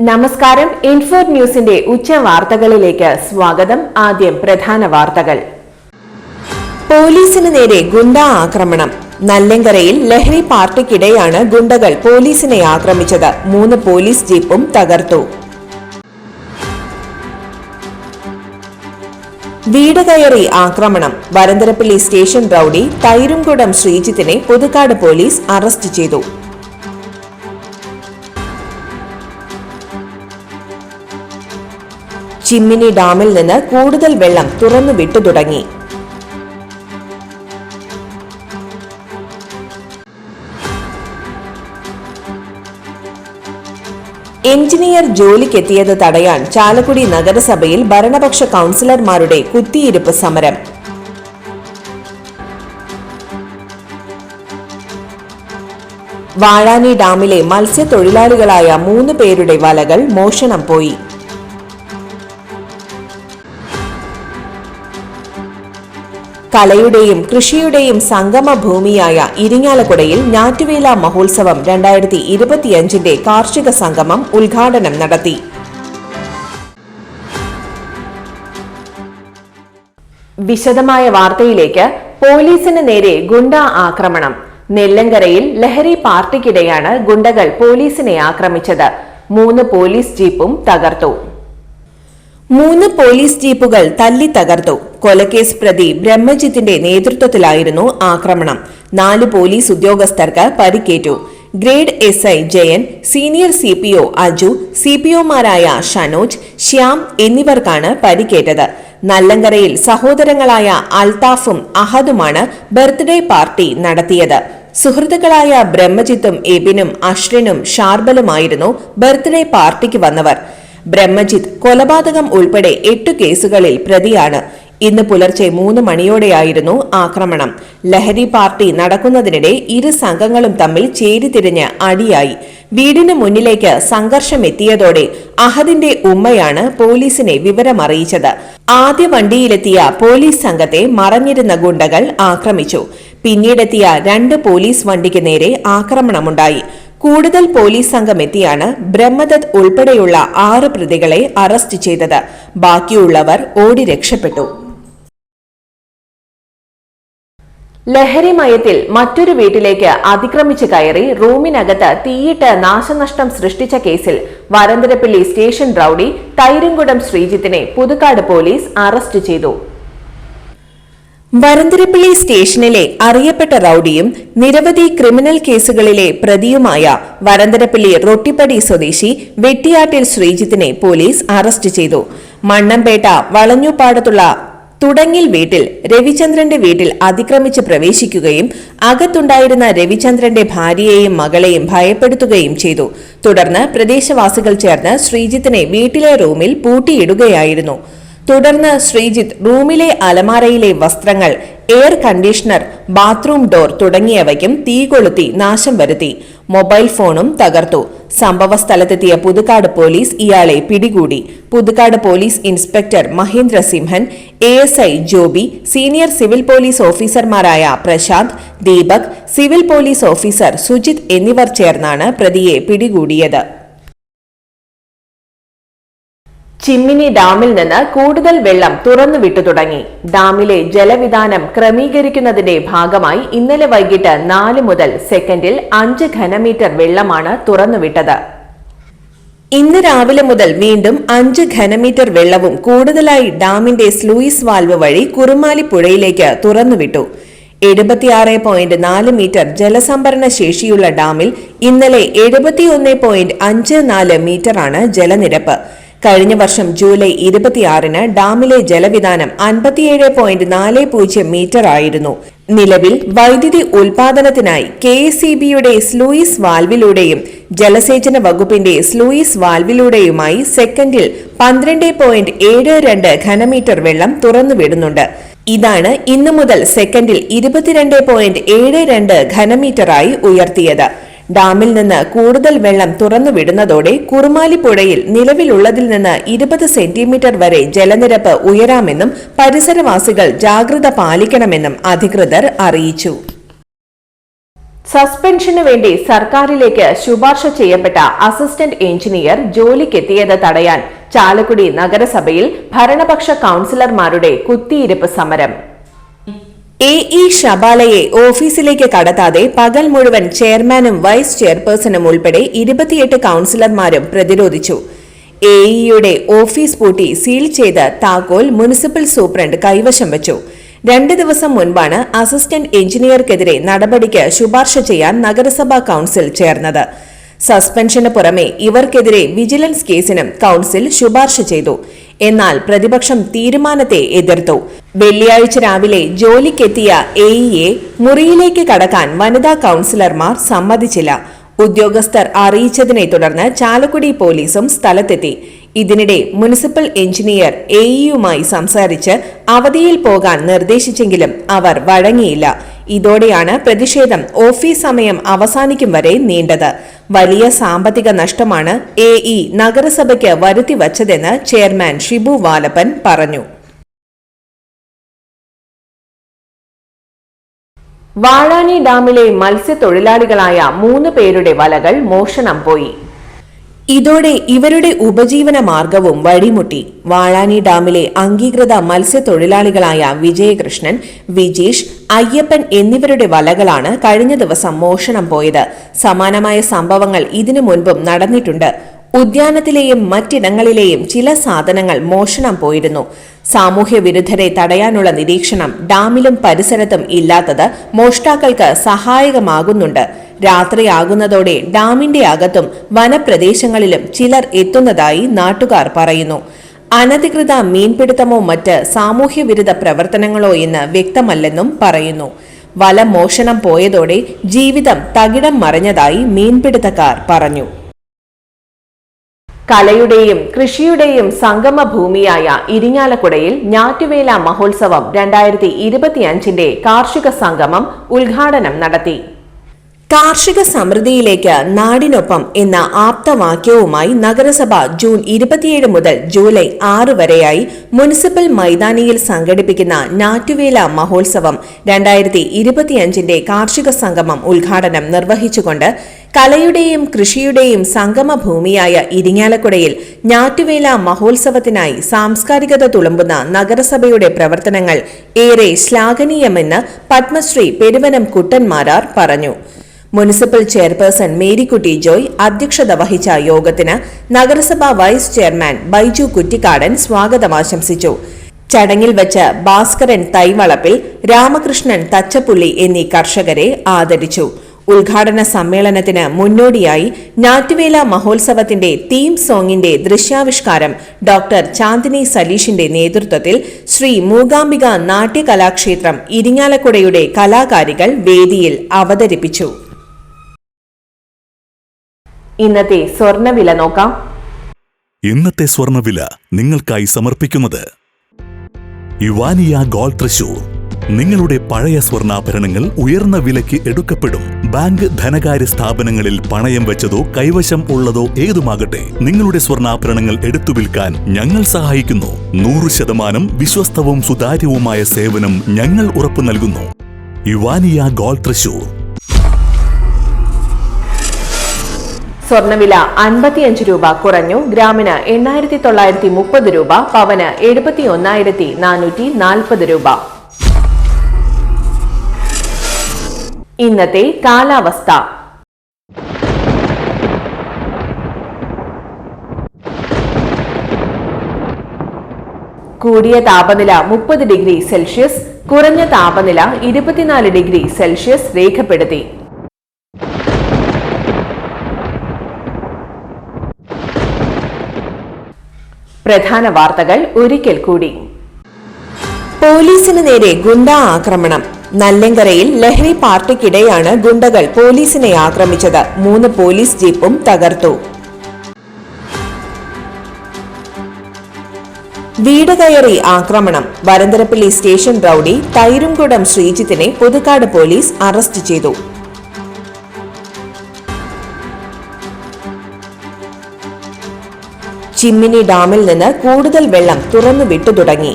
നമസ്കാരം. ഇൻഫോർട്ട് ന്യൂസിന്റെ ഉച്ചവാർത്തകളിലേക്ക് സ്വാഗതം. ആദ്യം പ്രധാന വാർത്തകൾ. പോലീസിന് നേരെ ഗുണ്ടാ ആക്രമണം. നല്ലങ്കരയിൽ ലഹരി പാർട്ടിക്കിടെയാണ് ഗുണ്ടകൾ പോലീസിനെ ആക്രമിച്ചത്. 3 പോലീസ് ജീപ്പും തകർത്തു. വീട് കയറി ആക്രമണം. വരന്തരപ്പള്ളി സ്റ്റേഷൻ റൌഡി തൈരുംകുടം ശ്രീജിത്തിനെ പുതുക്കാട് പോലീസ് അറസ്റ്റ് ചെയ്തു. ചിമ്മിനി ഡാമിൽ നിന്ന് കൂടുതൽ വെള്ളം തുറന്നു വിട്ടു തുടങ്ങി. എഞ്ചിനീയർ ജോലിക്കെത്തിയത് തടയാൻ ചാലക്കുടി നഗരസഭയിൽ ഭരണപക്ഷ കൌൺസിലർമാരുടെ കുത്തിയിരിപ്പ് സമരം. വാഴാനി ഡാമിലെ മത്സ്യത്തൊഴിലാളികളായ 3 പേരുടെ വലകൾ മോഷണം പോയി. കലയുടെയും കൃഷിയുടെയും സംഗമ ഭൂമിയായ ഇരിങ്ങാലക്കുടയിൽ ഞാറ്റുവേല മഹോത്സവം 2025 കാർഷിക സംഗമം ഉദ്ഘാടനം നടത്തി. വിശദമായ വാർത്തയിലേക്ക്. പോലീസിന് നേരെ ഗുണ്ടാ ആക്രമണം. നെല്ലങ്കരയിൽ ലഹരി പാർട്ടിക്കിടെയാണ് ഗുണ്ടകൾ പോലീസിനെ ആക്രമിച്ചത്. 3 പോലീസ് ജീപ്പും തകർത്തു. 3 പോലീസ് ജീപ്പുകൾ തല്ലി തകർത്തു. കൊലക്കേസ് പ്രതി ബ്രഹ്മജിത്തിന്റെ നേതൃത്വത്തിലായിരുന്നു ആക്രമണം. 4 പോലീസ് ഉദ്യോഗസ്ഥർക്ക് പരിക്കേറ്റു. Grade SI Jayan, senior CPO Aju, CPOമാരായ ഷനോജ്, ശ്യാം എന്നിവർക്കാണ് പരിക്കേറ്റത്. നല്ലങ്കരയിൽ സഹോദരങ്ങളായ അൽതാഫും അഹദുമാണ് ബർത്ത്ഡേ പാർട്ടി നടത്തിയത്. സുഹൃത്തുക്കളായ ബ്രഹ്മജിത്തും എബിനും അഷ്റിനും ഷാർബലുമായിരുന്നു ബർത്ത്ഡേ പാർട്ടിക്ക് വന്നവർ. ബ്രഹ്മജിത്ത് കൊലപാതകം ഉൾപ്പെടെ 8 കേസുകളിൽ പ്രതിയാണ്. ഇന്ന് പുലർച്ചെ 3 മണിയോടെയായിരുന്നു ആക്രമണം. ലഹരി പാർട്ടി നടക്കുന്നതിനിടെ ഇരു സംഘങ്ങളും തമ്മിൽ ചേരിതിരിഞ്ഞ് അടിയായി. വീടിന് മുന്നിലേക്ക് സംഘർഷമെത്തിയതോടെ അഹദിന്റെ ഉമ്മയാണ് പോലീസിനെ വിവരമറിയിച്ചത്. ആദ്യ വണ്ടിയിലെത്തിയ പോലീസ് സംഘത്തെ മറഞ്ഞിരുന്ന ഗുണ്ടകൾ ആക്രമിച്ചു. പിന്നീടെത്തിയ 2 പോലീസ് വണ്ടിക്ക് നേരെ ആക്രമണമുണ്ടായി. കൂടുതൽ പോലീസ് സംഘം എത്തിയാണ് ബ്രഹ്മദത്ത് ഉൾപ്പെടെയുള്ള 6 പ്രതികളെ അറസ്റ്റ് ചെയ്തത്. ബാക്കിയുള്ളവർ ഓടി രക്ഷപ്പെട്ടു. ലഹരിമയത്തിൽ മറ്റൊരു വീട്ടിലേക്ക് അതിക്രമിച്ച് കയറി റൂമിനകത്ത് തീയിട്ട് നാശനഷ്ടം സൃഷ്ടിച്ച കേസിൽ വരന്തരപ്പള്ളി സ്റ്റേഷൻ റൌഡി തൈരുംകുടം ശ്രീജിത്തിനെ പുതുക്കാട് പോലീസ് അറസ്റ്റ് ചെയ്തു. വരന്തരപ്പള്ളി സ്റ്റേഷനിലെ അറിയപ്പെട്ട റൌഡിയും നിരവധി ക്രിമിനൽ കേസുകളിലെ പ്രതിയുമായ വരന്തരപ്പള്ളി റൊട്ടിപ്പടി സ്വദേശി വെട്ടിയാട്ടിൽ ശ്രീജിത്തിനെ പോലീസ് അറസ്റ്റ് ചെയ്തു. മണ്ണമ്പേട്ട വളഞ്ഞുപാടത്തുള്ള തുടങ്ങിൽ വീട്ടിൽ രവിചന്ദ്രന്റെ വീട്ടിൽ അതിക്രമിച്ച് പ്രവേശിക്കുകയും അകത്തുണ്ടായിരുന്ന രവിചന്ദ്രന്റെ ഭാര്യയെയും മകളെയും ഭയപ്പെടുത്തുകയും ചെയ്തു. തുടർന്ന് പ്രദേശവാസികൾ ചേർന്ന് ശ്രീജിത്തിനെ വീട്ടിലെ റൂമിൽ പൂട്ടിയിടുകയായിരുന്നു. തുടർന്ന് ശ്രീജിത്ത് റൂമിലെ അലമാരയിലെ വസ്ത്രങ്ങൾ, എയർ കണ്ടീഷണർ, ബാത്റൂം ഡോർ തുടങ്ങിയവയ്ക്കും തീ കൊളുത്തി നാശം വരുത്തി. മൊബൈൽ ഫോണും തകർത്തു. സംഭവ സ്ഥലത്തെത്തിയ പുതുക്കാട് പോലീസ് ഇയാളെ പിടികൂടി. Puthukkad police inspector Mahendra Simhan, ASI Joby, senior civil police ഓഫീസർമാരായ Prashanth, Deepak, civil police officer Sujith എന്നിവർ ചേർന്നാണ് പ്രതിയെ പിടികൂടിയത്. ചിമ്മിനി ഡാമിൽ നിന്ന് കൂടുതൽ വെള്ളം തുറന്നുവിട്ടു തുടങ്ങി. ഡാമിലെ ജലവിധാനം ക്രമീകരിക്കുന്നതിന്റെ ഭാഗമായി ഇന്നലെ വൈകിട്ട് 4 മുതൽ സെക്കൻഡിൽ 5 ഘനമീറ്റർ വെള്ളമാണ് തുറന്നുവിട്ടത്. ഇന്ന് രാവിലെ മുതൽ വീണ്ടും 5 ഘനമീറ്റർ വെള്ളവും കൂടുതലായി ഡാമിന്റെ സ്ലൂയിസ് വാൽവ് വഴി കുറുമാലി പുഴയിലേക്ക് തുറന്നുവിട്ടു. 76.4 മീറ്റർ ജലസംഭരണ ശേഷിയുള്ള ഡാമിൽ ഇന്നലെ 71.54 മീറ്ററാണ് ജലനിരപ്പ്. കഴിഞ്ഞ വർഷം ജൂലൈ 26-ന് ഡാമിലെ ജലവിധാനം 57.40 മീറ്റർ ആയിരുന്നു. നിലവിൽ വൈദ്യുതി ഉൽപാദനത്തിനായി KSEBയുടെ സ്ലൂയിസ് വാൽവിലൂടെയും ജലസേചന വകുപ്പിന്റെ സ്ലൂയിസ് വാൽവിലൂടെയുമായി സെക്കൻഡിൽ 12.72 ഘനമീറ്റർ വെള്ളം തുറന്നുവിടുന്നുണ്ട്. ഇതാണ് ഇന്നു മുതൽ സെക്കൻഡിൽ 22.72 ഘനമീറ്ററായി ഉയർത്തിയത്. ഡാമിൽ നിന്ന് കൂടുതൽ വെള്ളം തുറന്നുവിടുന്നതോടെ കുറുമാലി പുഴയിൽ നിലവിലുള്ളതിൽ നിന്ന് 20 സെന്റിമീറ്റർ വരെ ജലനിരപ്പ് ഉയരാമെന്നും പരിസരവാസികൾ ജാഗ്രത പാലിക്കണമെന്നും അധികൃതർ അറിയിച്ചു. സസ്പെൻഷനു വേണ്ടി സർക്കാരിലേക്ക് ശുപാർശ ചെയ്യപ്പെട്ട അസിസ്റ്റന്റ് എഞ്ചിനീയർ ജോലിക്കെത്തിയത് തടയാൻ ചാലക്കുടി നഗരസഭയിൽ ഭരണപക്ഷ കൌൺസിലർമാരുടെ കുത്തിയിരിപ്പ് സമരം. എഇ ഷബാലയെ ഓഫീസിലേക്ക് കടത്താതെ പകൽ മുഴുവൻ ചെയർമാനും വൈസ് ചെയർപേഴ്സണും ഉൾപ്പെടെ 28 കൌൺസിലർമാരും പ്രതിരോധിച്ചു. എഇയുടെ ഓഫീസ് പൂട്ടി സീൽ ചെയ്ത് താക്കോൽ മുനിസിപ്പൽ സൂപ്രണ്ട് കൈവശം വച്ചു. 2 ദിവസം മുൻപാണ് അസിസ്റ്റന്റ് എഞ്ചിനീയർക്കെതിരെ നടപടിക്ക് ശുപാർശ ചെയ്യാൻ നഗരസഭാ കൌൺസിൽ ചേർന്നത്. സസ്പെൻഷന് പുറമെ ഇവർക്കെതിരെ വിജിലൻസ് കേസിനും കൌൺസിൽ ശുപാർശ ചെയ്തു. എന്നാൽ പ്രതിപക്ഷം തീരുമാനത്തെ എതിർത്തു. വെള്ളിയാഴ്ച രാവിലെ ജോലിക്കെത്തിയ എഇയെ മുറിയിലേക്ക് കടക്കാൻ വനിതാ കൌൺസിലർമാർ സമ്മതിച്ചില്ല. ഉദ്യോഗസ്ഥർ അറിയിച്ചതിനെ തുടർന്ന് ചാലക്കുടി പോലീസും സ്ഥലത്തെത്തി. ഇതിനിടെ മുനിസിപ്പൽ എഞ്ചിനീയർ എഇയുമായി സംസാരിച്ച് അവധിയിൽ പോകാൻ നിർദ്ദേശിച്ചെങ്കിലും അവർ വഴങ്ങിയില്ല. ഇതോടെയാണ് പ്രതിഷേധം ഓഫീസ് സമയം അവസാനിക്കും വരെ നീണ്ടത്. വലിയ സാമ്പത്തിക നഷ്ടമാണ് എഇ നഗരസഭയ്ക്ക് വരുത്തിവച്ചതെന്ന് ചെയർമാൻ ഷിബു വാലപ്പൻ പറഞ്ഞു. വാഴാനി ഡാമിലെ മത്സ്യത്തൊഴിലാളികളായ 3 പേരുടെ വലകൾ മോഷണം പോയി. ഇതോടെ ഇവരുടെ ഉപജീവന മാർഗവും വഴിമുട്ടി. വാഴാനി ഡാമിലെ അംഗീകൃത മത്സ്യത്തൊഴിലാളികളായ വിജയകൃഷ്ണൻ, വിജീഷ്, അയ്യപ്പൻ എന്നിവരുടെ വലകളാണ് കഴിഞ്ഞ ദിവസം മോഷണം പോയത്. സമാനമായ സംഭവങ്ങൾ ഇതിനു മുൻപും നടന്നിട്ടുണ്ട്. ഉദ്യാനത്തിലെയും മറ്റിടങ്ങളിലെയും ചില സാധനങ്ങൾ മോഷണം പോയിരുന്നു. സാമൂഹ്യ വിരുദ്ധരെ തടയാനുള്ള നിരീക്ഷണം ഡാമിലും പരിസരത്തും ഇല്ലാത്തത് മോഷ്ടാക്കൾക്ക് സഹായകമാകുന്നുണ്ട്. രാത്രിയാകുന്നതോടെ ഡാമിന്റെ അകത്തും വനപ്രദേശങ്ങളിലും ചിലർ എത്തുന്നതായി നാട്ടുകാർ പറയുന്നു. അനധികൃത മീൻപിടുത്തമോ മറ്റ് സാമൂഹ്യവിരുദ്ധ പ്രവർത്തനങ്ങളോ എന്ന് വ്യക്തമല്ലെന്നും പറയുന്നു. വല മോഷണം പോയതോടെ ജീവിതം തകിടം മറിഞ്ഞതായി മീൻപിടുത്തക്കാർ പറഞ്ഞു. കലയുടെയും കൃഷിയുടെയും സംഗമ ഭൂമിയായ ഇരിങ്ങാലക്കുടയിൽ ഞാറ്റുവേല മഹോത്സവം 2025 കാർഷിക സംഗമം ഉദ്ഘാടനം നടത്തി. കാർഷിക സമൃദ്ധിയിലേക്ക് നാടിനൊപ്പം എന്ന ആപ്തവാക്യവുമായി നഗരസഭ ജൂൺ 27 മുതൽ ജൂലൈ 6 വരെയായി മുനിസിപ്പൽ മൈതാനിയിൽ സംഘടിപ്പിക്കുന്ന ഞാറ്റുവേല മഹോത്സവം 2025 കാർഷിക സംഗമം ഉദ്ഘാടനം നിർവഹിച്ചുകൊണ്ട് കലയുടെയും കൃഷിയുടെയും സംഗമ ഭൂമിയായ ഇരിങ്ങാലക്കുടയിൽ ഞാറ്റുവേല മഹോത്സവത്തിനായി സാംസ്കാരികത തുളുമ്പുന്ന നഗരസഭയുടെ പ്രവർത്തനങ്ങൾ ഏറെ ശ്ലാഘനീയമെന്ന് പത്മശ്രീ പെരുവനം കുട്ടന്മാരാർ പറഞ്ഞു. മുനിസിപ്പൽ ചെയർപേഴ്സൺ മേരിക്കുട്ടി ജോയ് അധ്യക്ഷത വഹിച്ച യോഗത്തിന് നഗരസഭാ വൈസ് ചെയർമാൻ ബൈജു കുറ്റിക്കാടൻ സ്വാഗതം ആശംസിച്ചു. ചടങ്ങിൽ വച്ച് ഭാസ്കരൻ തൈവളപ്പിൽ, രാമകൃഷ്ണൻ തച്ചപ്പുള്ളി എന്നീ കർഷകരെ ആദരിച്ചു. ഉദ്ഘാടന സമ്മേളനത്തിന് മുന്നോടിയായി ഞാറ്റുവേല മഹോത്സവത്തിന്റെ തീം സോങ്ങിന്റെ ദൃശ്യാവിഷ്കാരം ഡോക്ടർ ചാന്ദിനി സലീഷിന്റെ നേതൃത്വത്തിൽ ശ്രീ മൂകാംബിക നാട്യകലാക്ഷേത്രം ഇരിങ്ങാലക്കുടയുടെ കലാകാരികൾ വേദിയിൽ അവതരിപ്പിച്ചു. ഇന്നത്തെ സ്വർണ്ണവില നോക്കാം. ഇന്നത്തെ സ്വർണ്ണവില നിങ്ങൾക്കായി സമർപ്പിക്കുന്നത് ഇവാനിയ ഗോൾഡ് തൃശൂർ. നിങ്ങളുടെ പഴയ സ്വർണ്ണാഭരണങ്ങൾ ഉയർന്ന വിലയ്ക്ക് എടുക്കപ്പെടും. ബാങ്ക്, ധനകാര്യ സ്ഥാപനങ്ങളിൽ പണയം വെച്ചതോ കൈവശം ഉള്ളതോ ഏതുമാകട്ടെ, നിങ്ങളുടെ സ്വർണ്ണാഭരണങ്ങൾ എടുത്തു വിൽക്കാൻ ഞങ്ങൾ സഹായിക്കുന്നു. 100% വിശ്വസ്തവും സുതാര്യവുമായ സേവനം ഞങ്ങൾ ഉറപ്പു നൽകുന്നു. ഇവാനിയ ഗോൾഡ് തൃശൂർ. സ്വർണ്ണവില 55 രൂപ കുറഞ്ഞു. ഗ്രാമിന് 8930 രൂപ, പവന് 71,440 രൂപ. ഇന്നത്തെ കാലാവസ്ഥ. കൂടിയ താപനില 30 ഡിഗ്രി സെൽഷ്യസ്, കുറഞ്ഞ താപനില 24 ഡിഗ്രി സെൽഷ്യസ് രേഖപ്പെടുത്തി. പ്രധാന വാർത്തകൾ ഒരിക്കൽ കൂടി. പോലീസിന് നേരെ ഗുണ്ടാ ആക്രമണം. നല്ലങ്കരയിൽ ലഹരി പാർട്ടിക്കിടെയാണ് ഗുണ്ടകൾ പോലീസിനെ ആക്രമിച്ചത്. 3 പോലീസ് ജീപ്പും തകർത്തു. വീട് കയറി ആക്രമണം. വരന്തരപ്പള്ളി സ്റ്റേഷൻ റൌഡി തൈരുംകുടം ശ്രീജിത്തിനെ പുതുക്കാട് പോലീസ് അറസ്റ്റ് ചെയ്തു. ചിമ്മിനി ഡാമിൽ നിന്ന് കൂടുതൽ വെള്ളം തുറന്നു വിട്ടു തുടങ്ങി.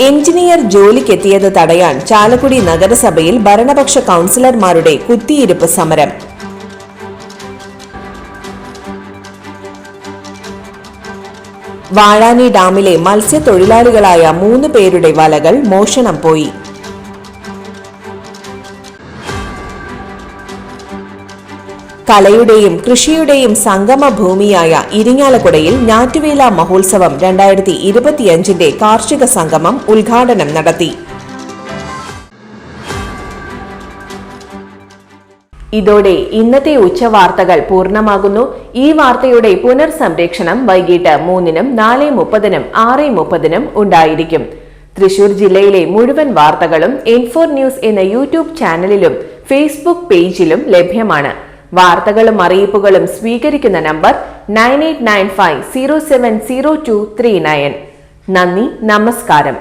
എഞ്ചിനീയർ ജോലിക്കെത്തിയത് തടയാൻ ചാലക്കുടി നഗരസഭയിൽ ഭരണപക്ഷ കൗൺസിലർമാരുടെ കുത്തിയിരിപ്പ് സമരം. വാഴാനി ഡാമിലെ മത്സ്യത്തൊഴിലാളികളായ 3 പേരുടെ വലകൾ മോഷണം പോയി. കലയുടെയും കൃഷിയുടെയും സംഗമ ഭൂമിയായ ഇരിങ്ങാലക്കുടയിൽ ഞാറ്റുവേല മഹോത്സവം 2025 കാർഷിക സംഗമം ഉദ്ഘാടനം നടത്തി. ഇതോടെ ഇന്നത്തെ ഉച്ചവാർത്തകൾ പൂർണ്ണമാകുന്നു. ഈ വാർത്തയുടെ പുനർസംപ്രേക്ഷണം വൈകിട്ട് 3-നും 4:30-നും 6:30-നും ഉണ്ടായിരിക്കും. തൃശൂർ ജില്ലയിലെ മുഴുവൻ വാർത്തകളും N4 ന്യൂസ് എന്ന യൂട്യൂബ് ചാനലിലും ഫേസ്ബുക്ക് പേജിലും ലഭ്യമാണ്. വാർത്തകളും അറിയിപ്പുകളും സ്വീകരിക്കുന്ന നമ്പർ 9895070239. നന്ദി, നമസ്കാരം.